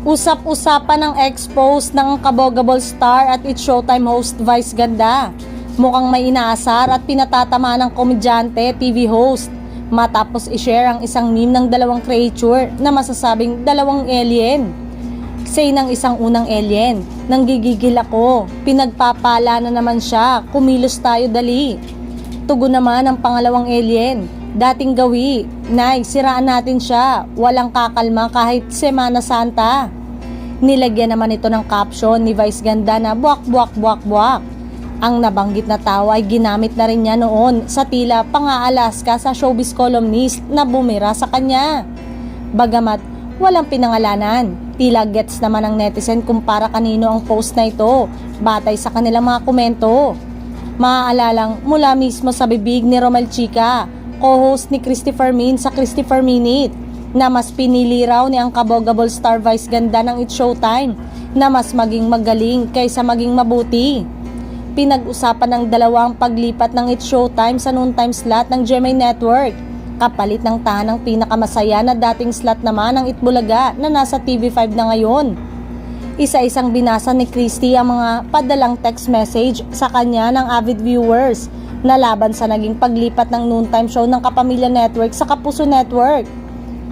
Usap-usapan ng expose ng kabogable star at It's Showtime host Vice Ganda. Mukhang may inaasar at pinatatama ng komedyante, TV host, matapos i-share ang isang meme ng dalawang creature na masasabing dalawang alien. Say ng isang unang alien, nanggigigil ako, pinagpapala na naman siya, kumilos tayo dali. Tugon naman ng pangalawang alien, dating gawi, nay, siraan natin siya, walang kakalma kahit Semana Santa. Nilagyan naman ito ng caption ni Vice Ganda na buwak buwak buwak buwak. Ang nabanggit na tao ay ginamit na rin niya noon sa tila pang-aalaska sa showbiz columnist na bumira sa kanya. Bagamat walang pinangalanan, tila gets naman ng netizen kung para kanino ang post na ito batay sa kanilang mga komento. Maaalalang mula mismo sa bibig ni Romel Chica, co-host ni Christopher Min sa Christopher Minute, na mas pinili raw ni ang kabogable star Vice Ganda ng It's Showtime na mas maging magaling kaysa maging mabuti. Pinag-usapan ng dalawang paglipat ng It's Showtime sa noon time slot ng GMA Network, kapalit ng tahanang pinakamasaya na dating slot naman ng Itbulaga na nasa TV5 na ngayon. Isa-isang binasa ni Christy ang mga padalang text message sa kanya ng avid viewers na laban sa naging paglipat ng noontime show ng Kapamilya Network sa Kapuso Network.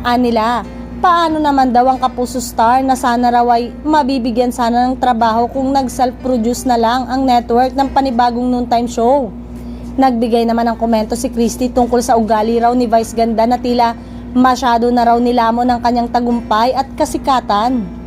Anila, paano naman daw ang Kapuso Star na sana raw ay mabibigyan sana ng trabaho kung nag-self-produce na lang ang network ng panibagong noontime show? Nagbigay naman ng komento si Christy tungkol sa ugali raw ni Vice Ganda na tila masyado na raw nilamon ng kanyang tagumpay at kasikatan.